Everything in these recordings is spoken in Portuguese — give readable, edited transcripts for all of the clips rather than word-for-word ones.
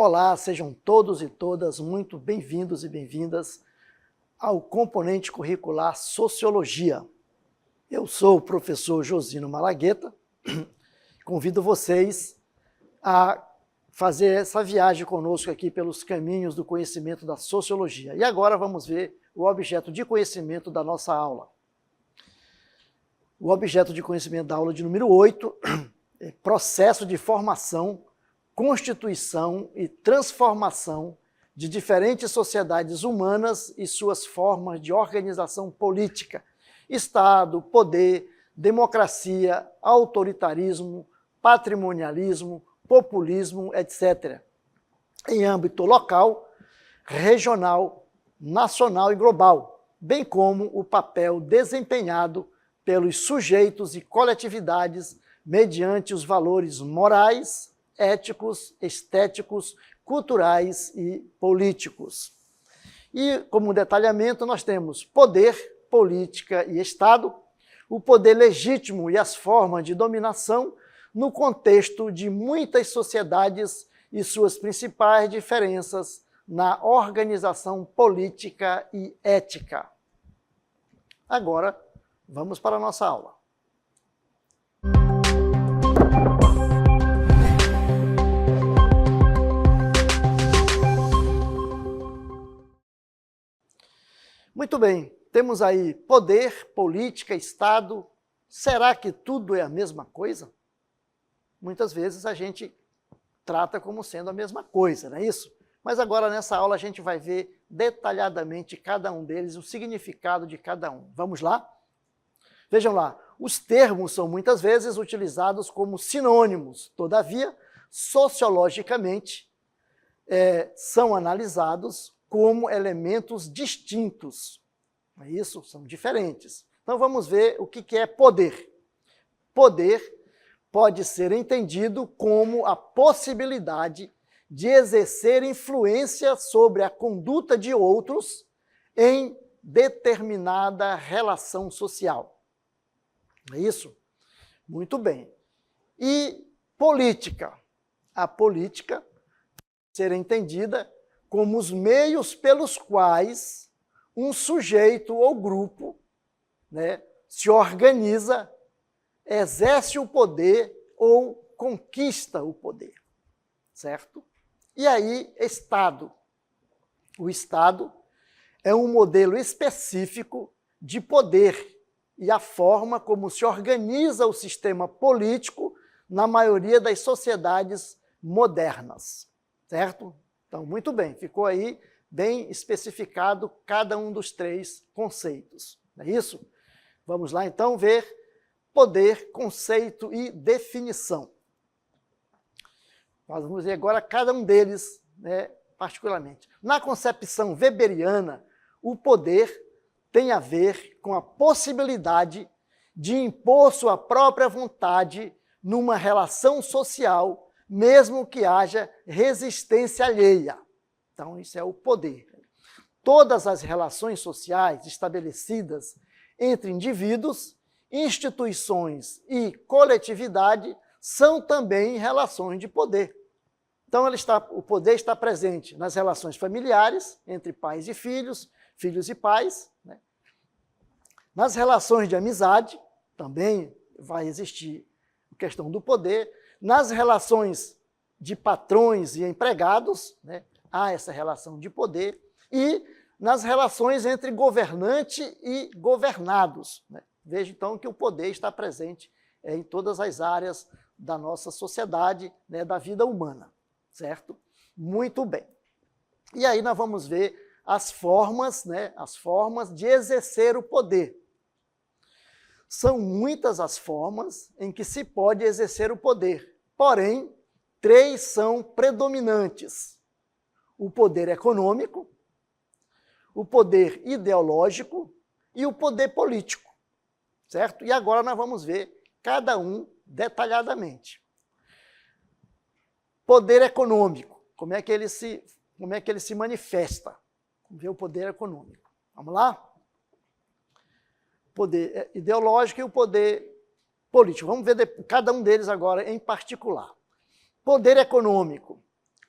Olá, sejam todos e todas muito bem-vindos e bem-vindas ao componente curricular Sociologia. Eu sou o professor Josino Malagueta, convido vocês a fazer essa viagem conosco aqui pelos caminhos do conhecimento da Sociologia. E agora vamos ver o objeto de conhecimento da nossa aula. O objeto de conhecimento da aula de número 8 é processo de formação, constituição e transformação de diferentes sociedades humanas e suas formas de organização política, Estado, poder, democracia, autoritarismo, patrimonialismo, populismo, etc., em âmbito local, regional, nacional e global, bem como o papel desempenhado pelos sujeitos e coletividades mediante os valores morais, éticos, estéticos, culturais e políticos. E, como detalhamento, nós temos poder, política e Estado, o poder legítimo e as formas de dominação no contexto de muitas sociedades e suas principais diferenças na organização política e ética. Agora, vamos para a nossa aula. Muito bem, temos aí poder, política, Estado. Será que tudo é a mesma coisa? Muitas vezes a gente trata como sendo a mesma coisa, não é isso? Mas agora nessa aula a gente vai ver detalhadamente cada um deles, o significado de cada um. Vamos lá? Vejam lá, os termos são muitas vezes utilizados como sinônimos, todavia, sociologicamente, são analisados como elementos distintos. Não é isso? São diferentes. Então vamos ver o que é poder. Poder pode ser entendido como a possibilidade de exercer influência sobre a conduta de outros em determinada relação social. Não é isso? Muito bem. E política? A política pode ser entendida como os meios pelos quais um sujeito ou grupo, né, se organiza, exerce o poder ou conquista o poder, certo? E aí, Estado. O Estado é um modelo específico de poder e a forma como se organiza o sistema político na maioria das sociedades modernas, certo? Então, muito bem, ficou aí bem especificado cada um dos três conceitos, não é isso? Vamos lá, então, ver poder, conceito e definição. Nós vamos ver agora cada um deles, né, particularmente. Na concepção weberiana, o poder tem a ver com a possibilidade de impor sua própria vontade numa relação social, mesmo que haja resistência alheia. Então, isso é o poder. Todas as relações sociais estabelecidas entre indivíduos, instituições e coletividade são também relações de poder. Então, o poder está presente nas relações familiares, entre pais e filhos, filhos e pais, né? Nas relações de amizade, também vai existir a questão do poder. Nas relações de patrões e empregados, né, há essa relação de poder. E nas relações entre governante e governados, né? Veja, então, que o poder está presente em todas as áreas da nossa sociedade, né, da vida humana, certo? Muito bem. E aí nós vamos ver as formas, né, as formas de exercer o poder. São muitas as formas em que se pode exercer o poder, porém, três são predominantes: o poder econômico, o poder ideológico e o poder político, certo? E agora nós vamos ver cada um detalhadamente. Poder econômico, como é que ele se manifesta? Vamos ver o poder econômico. Vamos lá? Poder ideológico e o poder político. Vamos ver cada um deles agora em particular. Poder econômico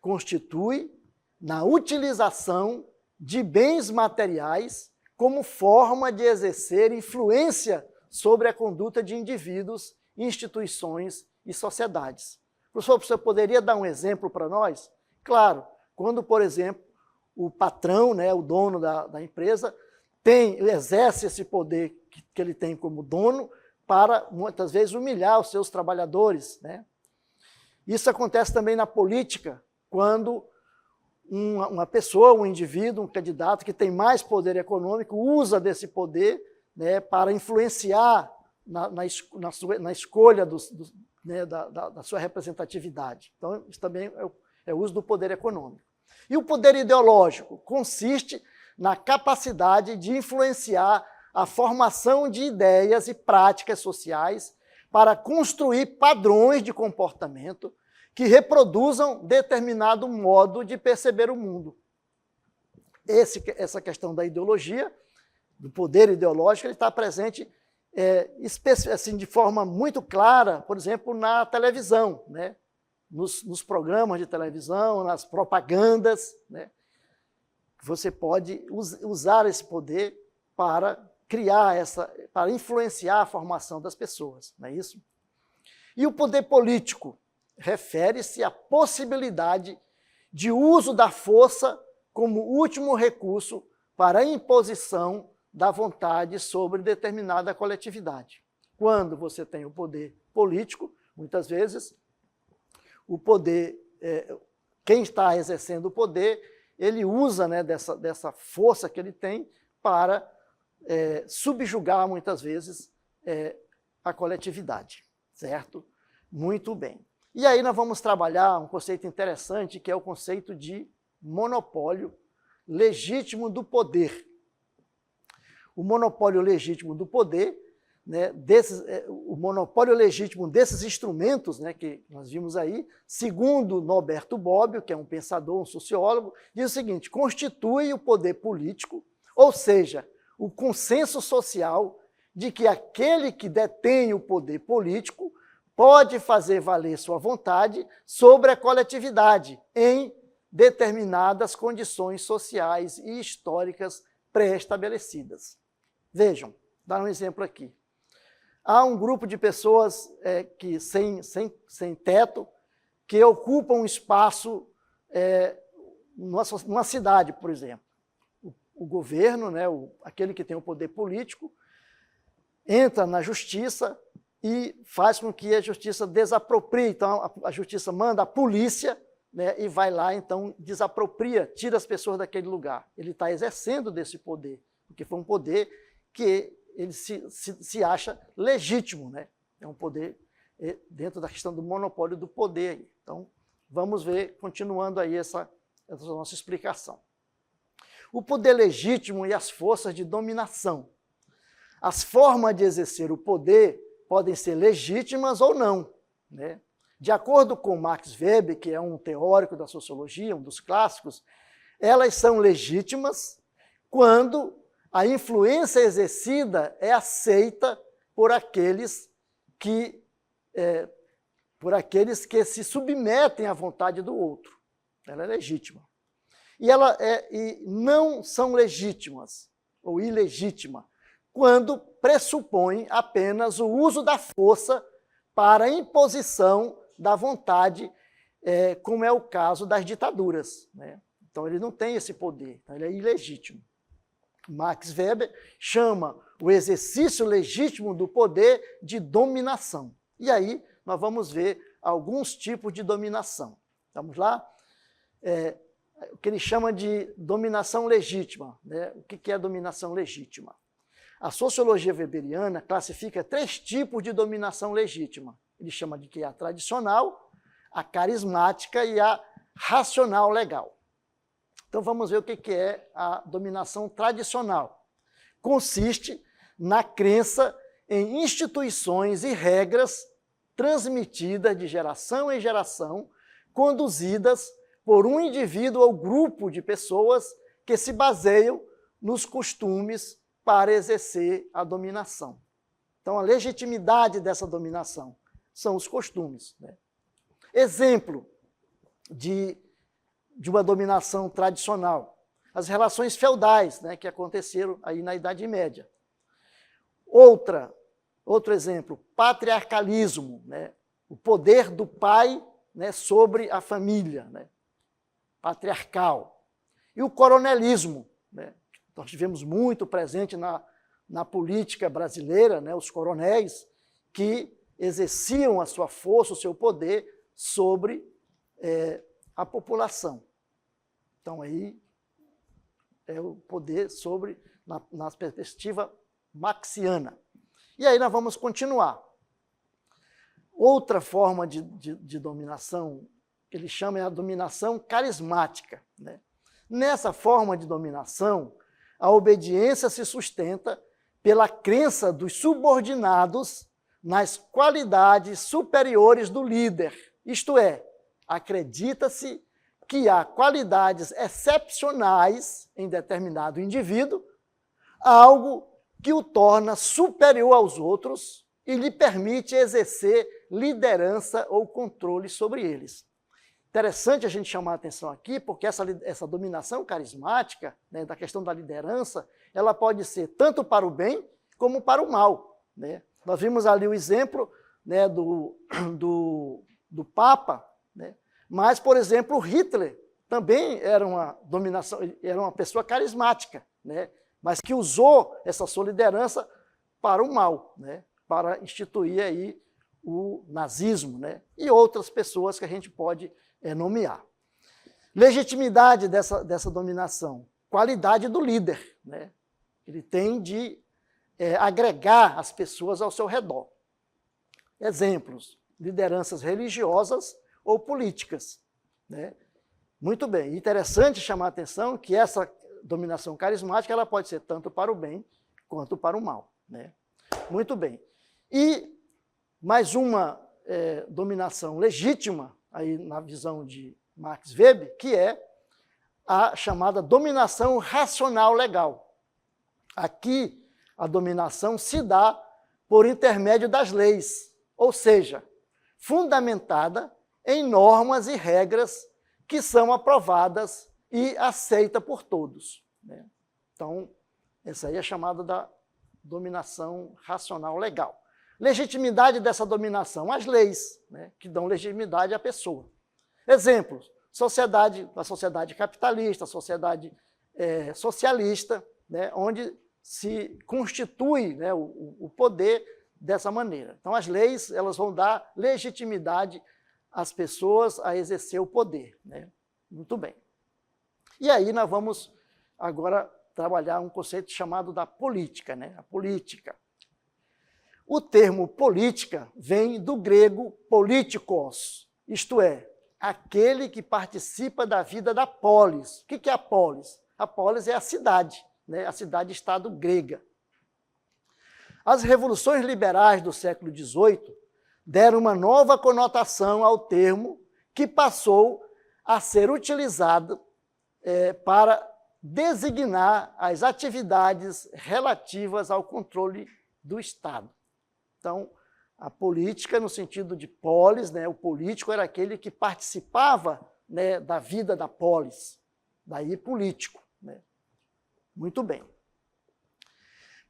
constitui na utilização de bens materiais como forma de exercer influência sobre a conduta de indivíduos, instituições e sociedades. Professor, você poderia dar um exemplo para nós? Claro, quando, por exemplo, o patrão, né, o dono da empresa, exerce esse poder que ele tem como dono para, muitas vezes, humilhar os seus trabalhadores, né? Isso acontece também na política, quando uma pessoa, um indivíduo, um candidato que tem mais poder econômico usa desse poder, né, para influenciar na escolha né, da sua representatividade. Então, isso também é o uso do poder econômico. E o poder ideológico consiste na capacidade de influenciar a formação de ideias e práticas sociais para construir padrões de comportamento que reproduzam determinado modo de perceber o mundo. Essa questão da ideologia, do poder ideológico, ele está presente assim, de forma muito clara, por exemplo, na televisão, né? Nos programas de televisão, nas propagandas, né? Você pode usar esse poder para criar para influenciar a formação das pessoas, não é isso? E o poder político refere-se à possibilidade de uso da força como último recurso para a imposição da vontade sobre determinada coletividade. Quando você tem o poder político, muitas vezes, o poder, quem está exercendo o poder, ele usa, né, dessa força que ele tem para subjugar, muitas vezes, a coletividade, certo? Muito bem. E aí nós vamos trabalhar um conceito interessante, que é o conceito de monopólio legítimo do poder. O monopólio legítimo do poder, né, o monopólio legítimo desses instrumentos, né, que nós vimos aí, segundo Norberto Bobbio, que é um pensador, um sociólogo, diz o seguinte: constitui o poder político, ou seja, o consenso social de que aquele que detém o poder político pode fazer valer sua vontade sobre a coletividade em determinadas condições sociais e históricas pré-estabelecidas. Vejam, dar um exemplo aqui. Há um grupo de pessoas que sem teto, que ocupam um espaço numa cidade, por exemplo. O governo, né, aquele que tem o poder político, entra na justiça e faz com que a justiça desaproprie. Então, a justiça manda a polícia, né, e vai lá, então, desapropria, tira as pessoas daquele lugar. Ele está exercendo desse poder, porque foi um poder que ele se acha legítimo, né? É um poder dentro da questão do monopólio do poder. Então, vamos ver, continuando aí essa nossa explicação. O poder legítimo e as forças de dominação. As formas de exercer o poder podem ser legítimas ou não, né? De acordo com Max Weber, que é um teórico da sociologia, um dos clássicos, elas são legítimas quando a influência exercida é aceita por aqueles que se submetem à vontade do outro. Ela é legítima. E não são legítimas ou ilegítima quando pressupõem apenas o uso da força para a imposição da vontade, como é o caso das ditaduras, né? Então, ele não tem esse poder, então ele é ilegítimo. Max Weber chama o exercício legítimo do poder de dominação. E aí, nós vamos ver alguns tipos de dominação. Vamos lá? O que ele chama de dominação legítima, né? O que é dominação legítima? A sociologia weberiana classifica 3 tipos de dominação legítima. Ele chama de que é a tradicional, a carismática e a racional legal. Então vamos ver o que é a dominação tradicional. Consiste na crença em instituições e regras transmitidas de geração em geração, conduzidas por um indivíduo ou grupo de pessoas que se baseiam nos costumes para exercer a dominação. Então, a legitimidade dessa dominação são os costumes, né? Exemplo de de uma dominação tradicional. As relações feudais, né, que aconteceram aí na Idade Média. Outro exemplo, patriarcalismo, né, o poder do pai, né, sobre a família, né, patriarcal. E o coronelismo, né, nós tivemos muito presente na política brasileira, né, os coronéis que exerciam a sua força, o seu poder sobre a população. Então, aí é o poder sobre, na perspectiva marxiana. E aí nós vamos continuar. Outra forma de dominação, que ele chama é a dominação carismática, né? Nessa forma de dominação, a obediência se sustenta pela crença dos subordinados nas qualidades superiores do líder. Isto é, acredita-se que há qualidades excepcionais em determinado indivíduo, algo que o torna superior aos outros e lhe permite exercer liderança ou controle sobre eles. Interessante a gente chamar a atenção aqui, porque essa dominação carismática, né, da questão da liderança, ela pode ser tanto para o bem como para o mal, né? Nós vimos ali o exemplo, né, do Papa, né? Mas, por exemplo, Hitler também era uma pessoa carismática, né? Mas que usou essa sua liderança para o mal, né? Para instituir aí o nazismo, né? E outras pessoas que a gente pode nomear. Legitimidade dessa dominação, qualidade do líder, né? Ele tem de agregar as pessoas ao seu redor. Exemplos, lideranças religiosas ou políticas, né? Muito bem, interessante chamar a atenção que essa dominação carismática ela pode ser tanto para o bem quanto para o mal, né? Muito bem. E mais uma dominação legítima, aí na visão de Max Weber, que é a chamada dominação racional legal. Aqui, a dominação se dá por intermédio das leis, ou seja, fundamentada em normas e regras que são aprovadas e aceitas por todos, né? Então, essa aí é chamada da dominação racional legal. Legitimidade dessa dominação, as leis, né, que dão legitimidade à pessoa. Exemplos, a sociedade capitalista, a sociedade socialista, né, onde se constitui, né, o poder dessa maneira. Então, as leis elas vão dar legitimidade às pessoas a exercer o poder, né? Muito bem. E aí nós vamos agora trabalhar um conceito chamado da política, né? A política. O termo política vem do grego politikos, isto é, aquele que participa da vida da polis. O que é a polis? A polis é a cidade, né? A cidade-estado grega. As revoluções liberais do século XVIII deram uma nova conotação ao termo que passou a ser utilizado para designar as atividades relativas ao controle do Estado. Então, a política no sentido de polis, né, o político era aquele que participava, né, da vida da polis, daí político, né? Muito bem.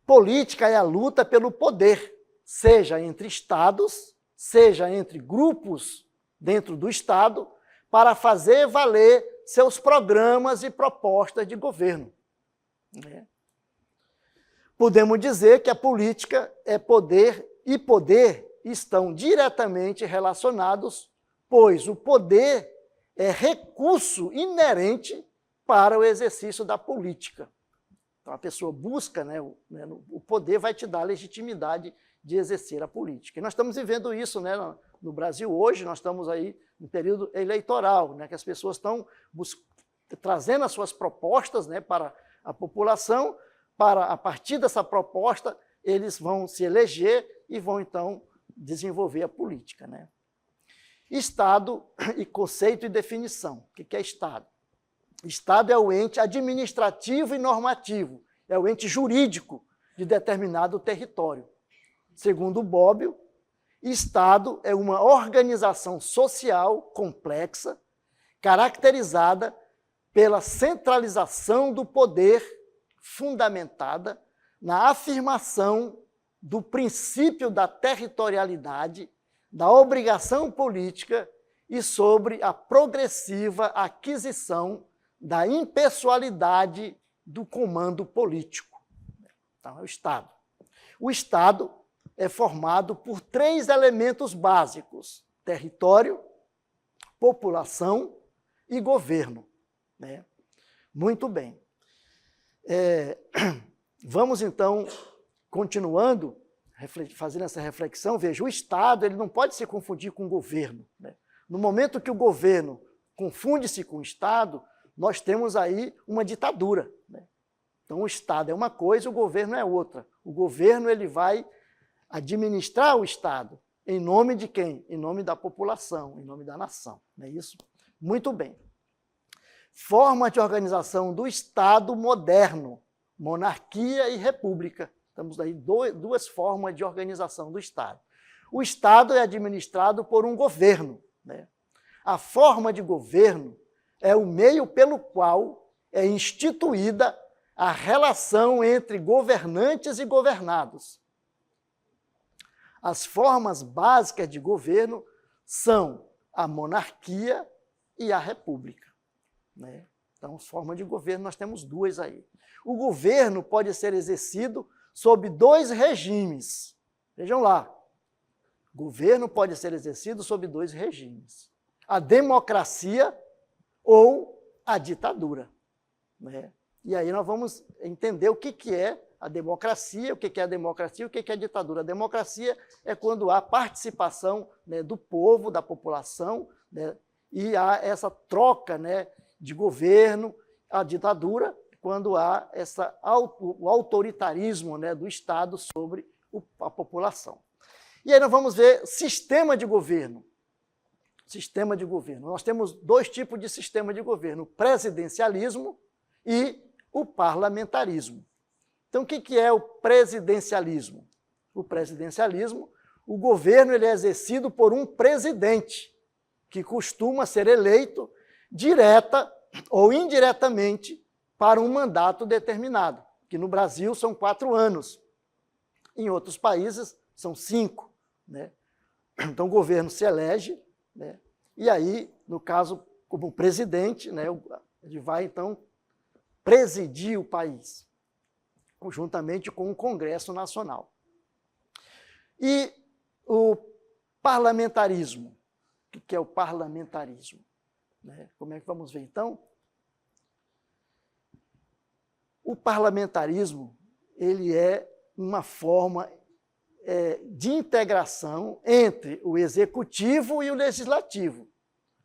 Política é a luta pelo poder, seja entre estados, seja entre grupos dentro do Estado, para fazer valer seus programas e propostas de governo, né? Podemos dizer que a política é poder e poder estão diretamente relacionados, pois o poder é recurso inerente para o exercício da política. Então, a pessoa busca, né, o poder vai te dar legitimidade de exercer a política. E nós estamos vivendo isso, né, no Brasil hoje, nós estamos aí no período eleitoral, né, que as pessoas estão trazendo as suas propostas, né, para a população, para, a partir dessa proposta, eles vão se eleger e vão, então, desenvolver a política, né? Estado e conceito e definição. O que é Estado? Estado é o ente administrativo e normativo, é o ente jurídico de determinado território. Segundo Bobbio, Estado é uma organização social complexa caracterizada pela centralização do poder, fundamentada na afirmação do princípio da territorialidade, da obrigação política e sobre a progressiva aquisição da impessoalidade do comando político. Então, é o Estado. O Estado é formado por 3 elementos básicos: território, população e governo. Né? Muito bem. Vamos, então, continuando, fazendo essa reflexão. Veja, o Estado ele não pode se confundir com o governo. Né? No momento que o governo confunde-se com o Estado, nós temos aí uma ditadura. Né? Então, o Estado é uma coisa, o governo é outra. O governo ele vai administrar o Estado. Em nome de quem? Em nome da população, em nome da nação. Não é isso? Muito bem. Forma de organização do Estado moderno, monarquia e república. Temos aí 2 formas de organização do Estado. O Estado é administrado por um governo. Né? A forma de governo é o meio pelo qual é instituída a relação entre governantes e governados. As formas básicas de governo são a monarquia e a república. Né? Então, as formas de governo nós temos 2 aí. O governo pode ser exercido sob 2 regimes. Vejam lá. O governo pode ser exercido sob 2 regimes. A democracia ou a ditadura. Né? E aí nós vamos entender o que é a democracia, o que é a democracia, o que é a ditadura. A democracia é quando há participação, né, do povo, da população, né, e há essa troca, né, de governo. A ditadura, quando há o autoritarismo, né, do Estado sobre a população. E aí nós vamos ver sistema de governo. Sistema de governo. Nós temos 2 tipos de sistema de governo: o presidencialismo e o parlamentarismo. Então, o que é o presidencialismo? O presidencialismo, o governo ele é exercido por um presidente, que costuma ser eleito direta ou indiretamente para um mandato determinado, que no Brasil são 4 anos. Em outros países são 5. Né? Então, o governo se elege, né? E aí, no caso, como presidente, né, ele vai, então, presidir o país, juntamente com o Congresso Nacional. E o parlamentarismo. O que é o parlamentarismo? Né? Como é que vamos ver, então? O parlamentarismo ele é uma forma de integração entre o executivo e o legislativo,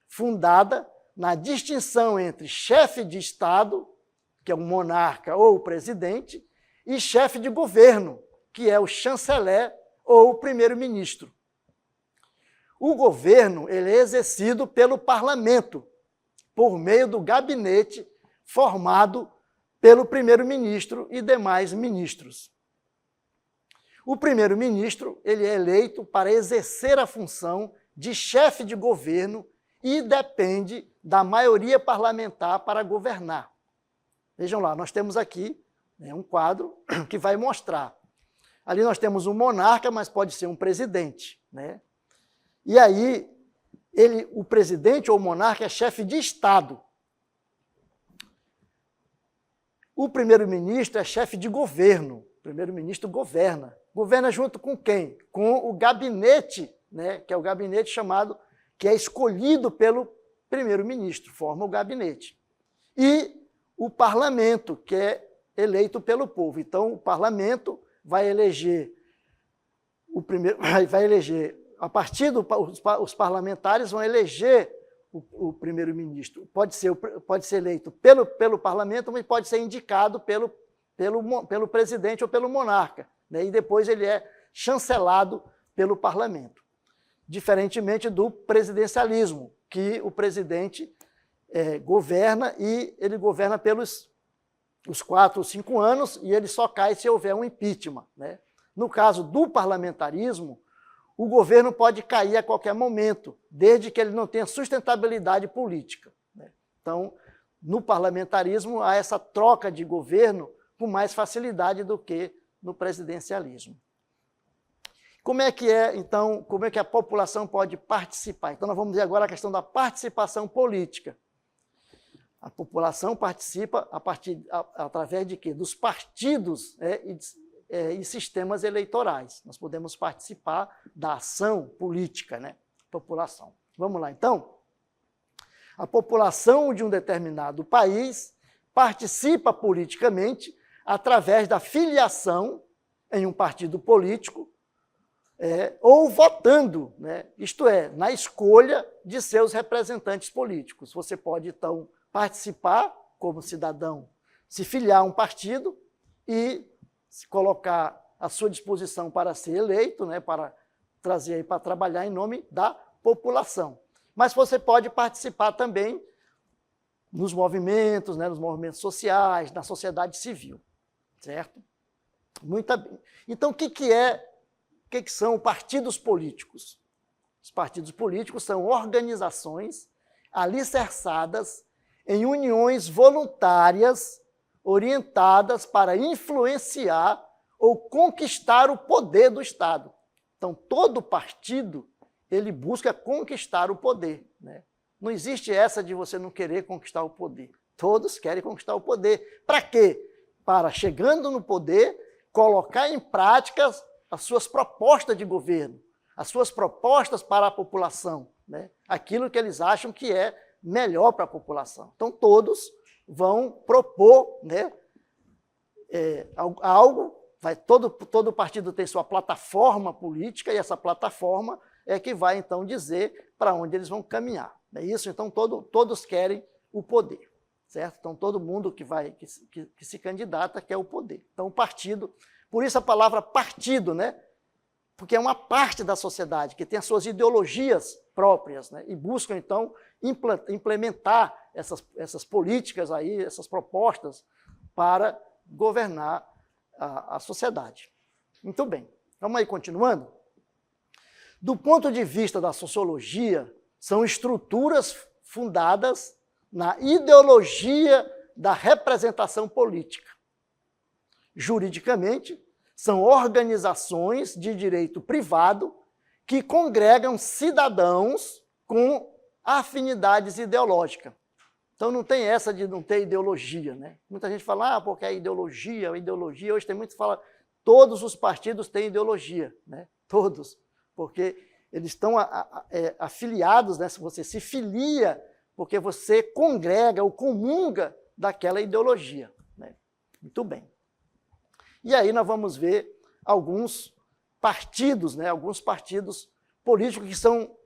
fundada na distinção entre chefe de Estado, que é o monarca ou o presidente, e chefe de governo, que é o chanceler ou o primeiro-ministro. O governo ele é exercido pelo parlamento, por meio do gabinete formado pelo primeiro-ministro e demais ministros. O primeiro-ministro ele é eleito para exercer a função de chefe de governo e depende da maioria parlamentar para governar. Vejam lá, nós temos aqui, né, um quadro que vai mostrar. Ali nós temos um monarca, mas pode ser um presidente. Né? E aí, o presidente ou o monarca é chefe de Estado. O primeiro-ministro é chefe de governo. O primeiro-ministro governa. Governa junto com quem? Com o gabinete, né, que é o gabinete chamado, que é escolhido pelo primeiro-ministro, forma o gabinete. E o parlamento, que é eleito pelo povo. Então, o parlamento vai eleger a partir os parlamentares vão eleger o primeiro-ministro. Pode ser eleito pelo parlamento, mas pode ser indicado pelo presidente ou pelo monarca. Né? E depois ele é chancelado pelo parlamento. Diferentemente do presidencialismo, que o presidente governa e ele governa pelos 4 ou 5 anos e ele só cai se houver um impeachment. Né? No caso do parlamentarismo, o governo pode cair a qualquer momento, desde que ele não tenha sustentabilidade política. Então, no parlamentarismo, há essa troca de governo com mais facilidade do que no presidencialismo. Como é que então, como é que a população pode participar? Então, nós vamos ver agora a questão da participação política. A população participa através de quê? Dos partidos e sistemas eleitorais. Nós podemos participar da ação política, né? População. Vamos lá, então. A população de um determinado país participa politicamente através da filiação em um partido político ou votando, né? Isto é, na escolha de seus representantes políticos. Você pode, então, participar como cidadão, se filiar a um partido e se colocar à sua disposição para ser eleito, né? Para trazer para trabalhar em nome da população. Mas você pode participar também nos movimentos, né, nos movimentos sociais, na sociedade civil, certo? Muito bem. Então, o que são partidos políticos? Os partidos políticos são organizações alicerçadas em uniões voluntárias orientadas para influenciar ou conquistar o poder do Estado. Então, todo partido ele busca conquistar o poder, né? Não existe essa de você não querer conquistar o poder. Todos querem conquistar o poder. Para quê? Para, chegando no poder, colocar em prática as suas propostas de governo, as suas propostas para a população, né? Aquilo que eles acham que é melhor para a população. Então, todos vão propor, né, algo, todo partido tem sua plataforma política, e essa plataforma é que vai, então, dizer para onde eles vão caminhar. É isso? Então, todos querem o poder, certo? Então, todo mundo que se candidata quer o poder. Então, o partido, por isso a palavra partido, né? Porque é uma parte da sociedade que tem as suas ideologias próprias, né? E buscam, então, implementar essas políticas aí, essas propostas para governar a sociedade. Muito bem. Vamos aí continuando? Do ponto de vista da sociologia, são estruturas fundadas na ideologia da representação política. Juridicamente, são organizações de direito privado que congregam cidadãos com afinidades ideológicas. Então, não tem essa de não ter ideologia, né? Muita gente fala, porque é ideologia. Hoje tem muito que fala, todos os partidos têm ideologia, né? Todos, porque eles estão afiliados, né? Se você se filia, porque você congrega ou comunga daquela ideologia, né? Muito bem. E aí nós vamos ver alguns partidos, né? Alguns partidos políticos que são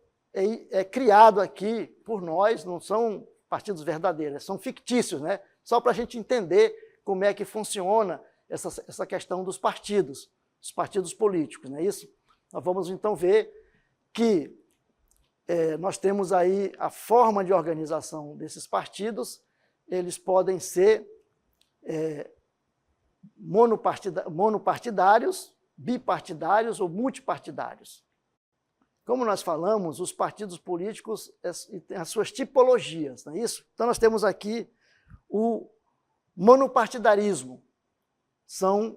criados aqui por nós, não são partidos verdadeiros, são fictícios, né? Só para a gente entender como é que funciona essa questão dos partidos políticos, não é isso? Nós vamos então ver que nós temos aí a forma de organização desses partidos, eles podem ser monopartidários, bipartidários ou multipartidários. Como nós falamos, os partidos políticos têm as suas tipologias, não é isso? Então nós temos aqui o monopartidarismo, são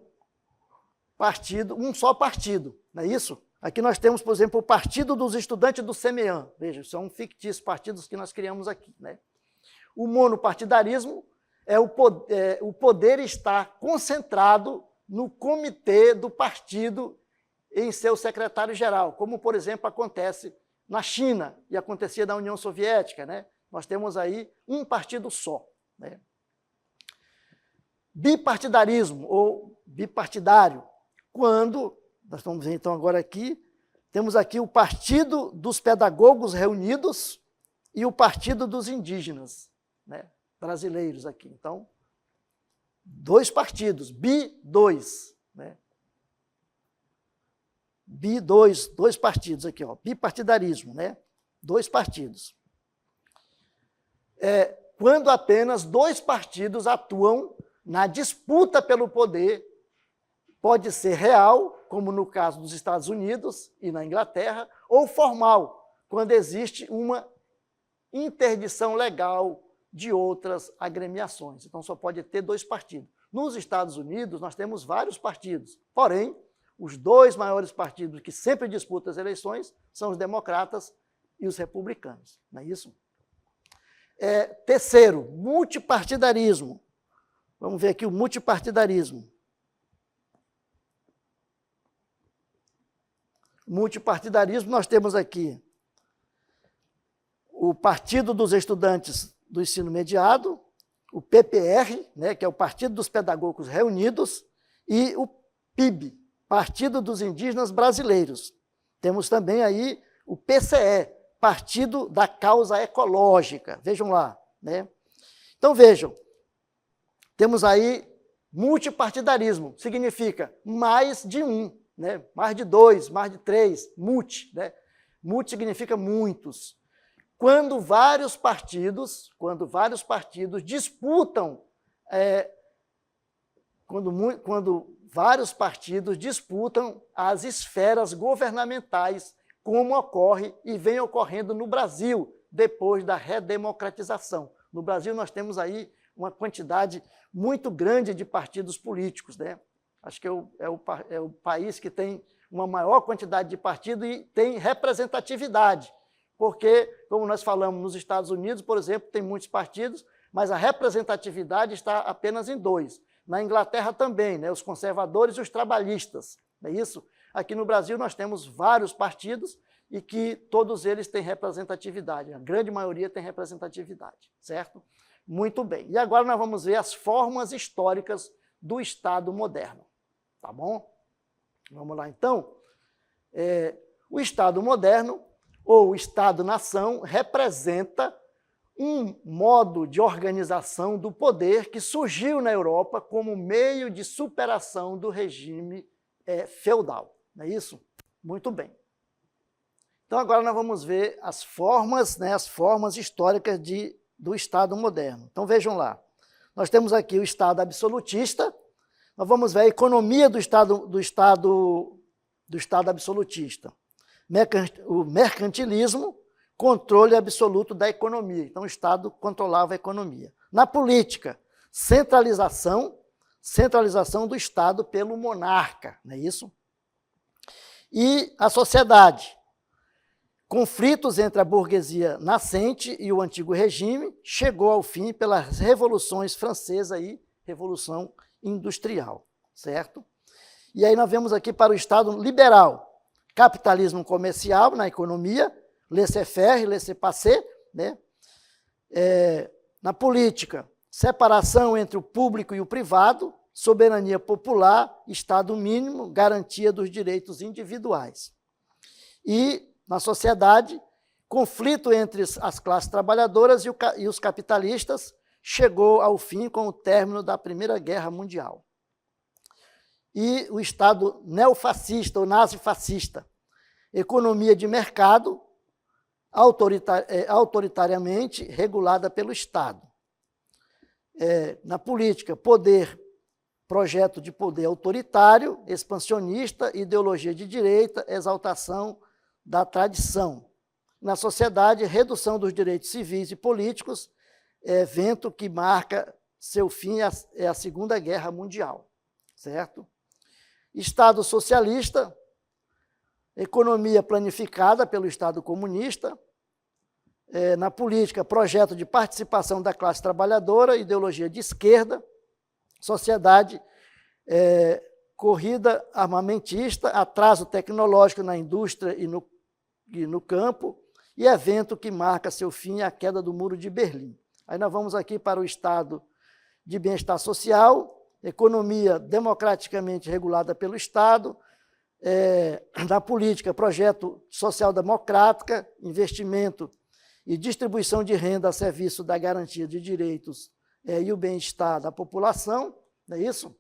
um só partido, não é isso? Aqui nós temos, por exemplo, o Partido dos Estudantes do CEMEAN. Veja, são fictícios partidos que nós criamos aqui, né? O monopartidarismo o poder está concentrado no comitê do partido em seu secretário-geral, como, por exemplo, acontece na China e acontecia na União Soviética, né? Nós temos aí um partido só, né? Bipartidarismo ou bipartidário, quando, nós vamos ver então agora aqui, temos aqui o Partido dos Pedagogos Reunidos e o Partido dos Indígenas, né, brasileiros aqui. Então, dois partidos, bi-2, né? Bi-2, dois partidos aqui, ó, bipartidarismo, né? Dois partidos. Quando apenas dois partidos atuam na disputa pelo poder, pode ser real, como no caso dos Estados Unidos e na Inglaterra, ou formal, quando existe uma interdição legal de outras agremiações. Então, só pode ter 2 partidos. Nos Estados Unidos, nós temos vários partidos, porém, os 2 maiores partidos que sempre disputam as eleições são os democratas e os republicanos, não é isso? Terceiro, multipartidarismo. Vamos ver aqui o multipartidarismo. Multipartidarismo, nós temos aqui o Partido dos Estudantes do Ensino Mediado, o PPR, né, que é o Partido dos Pedagogos Reunidos, e o PIB, Partido dos Indígenas Brasileiros. Temos também aí o PCE, Partido da Causa Ecológica. Vejam lá, né? Então, vejam, temos aí multipartidarismo, significa mais de um, né? Mais de 2, mais de 3, multi, né? Multi significa muitos. Quando vários partidos disputam, quando vários partidos disputam as esferas governamentais, como ocorre e vem ocorrendo no Brasil, depois da redemocratização. No Brasil, nós temos aí uma quantidade muito grande de partidos políticos, né? Acho que é o país que tem uma maior quantidade de partidos e tem representatividade, porque, como nós falamos, nos Estados Unidos, por exemplo, tem muitos partidos, mas a representatividade está apenas em 2. Na Inglaterra também, né? Os conservadores e os trabalhistas, não é isso? Aqui no Brasil nós temos vários partidos e que todos eles têm representatividade, a grande maioria tem representatividade, certo? Muito bem. E agora nós vamos ver as formas históricas do Estado moderno, tá bom? Vamos lá, então. O Estado moderno, ou o Estado-nação, representa um modo de organização do poder que surgiu na Europa como meio de superação do regime feudal, não é isso? Muito bem. Então, agora nós vamos ver as formas, né, as formas históricas do Estado moderno. Então, vejam lá. Nós temos aqui o Estado absolutista, nós vamos ver a economia do Estado absolutista. O mercantilismo, controle absoluto da economia. Então, o Estado controlava a economia. Na política, centralização do Estado pelo monarca, não é isso? E a sociedade, conflitos entre a burguesia nascente e o antigo regime, chegou ao fim pelas revoluções francesa e Revolução Industrial, certo? E aí nós vemos aqui para o Estado liberal, capitalismo comercial na economia, laissez-faire, laissez-passer, né? Na política, separação entre o público e o privado, soberania popular, Estado mínimo, garantia dos direitos individuais. E, na sociedade, conflito entre as classes trabalhadoras e os capitalistas chegou ao fim com o término da Primeira Guerra Mundial. E o Estado neofascista ou nazifascista, economia de mercado, autoritariamente regulada pelo Estado. Na política, projeto de poder autoritário, expansionista, ideologia de direita, exaltação da tradição. Na sociedade, redução dos direitos civis e políticos, evento que marca seu fim é a Segunda Guerra Mundial, certo? Estado socialista, economia planificada pelo Estado comunista. Na política, projeto de participação da classe trabalhadora, ideologia de esquerda. Sociedade, corrida armamentista, atraso tecnológico na indústria e no campo, e evento que marca seu fim, a queda do Muro de Berlim. Aí nós vamos aqui para o Estado de bem-estar social, economia democraticamente regulada pelo Estado, na política, projeto social-democrática, investimento e distribuição de renda a serviço da garantia de direitos e o bem-estar da população, não é isso?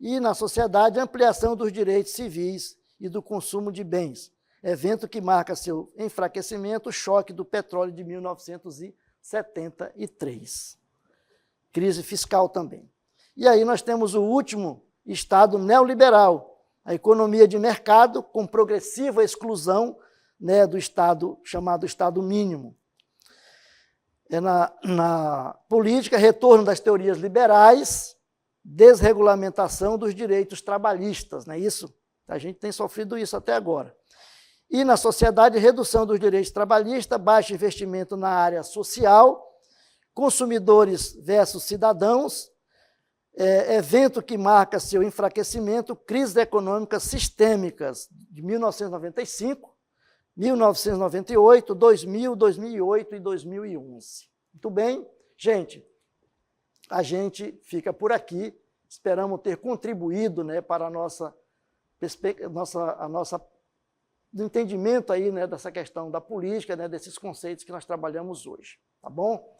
E na sociedade, ampliação dos direitos civis e do consumo de bens, evento que marca seu enfraquecimento, o choque do petróleo de 1973. Crise fiscal também. E aí nós temos o último Estado neoliberal, a economia de mercado com progressiva exclusão, né, do Estado chamado Estado mínimo. na política, retorno das teorias liberais, desregulamentação dos direitos trabalhistas, não é isso? A gente tem sofrido isso até agora. E na sociedade, redução dos direitos trabalhistas, baixo investimento na área social, consumidores versus cidadãos, evento que marca seu enfraquecimento, crises econômicas sistêmicas de 1995, 1998, 2000, 2008 e 2011. Muito bem, gente, a gente fica por aqui, esperamos ter contribuído, né, para a nossa do entendimento aí, né, dessa questão da política, né, desses conceitos que nós trabalhamos hoje, tá bom?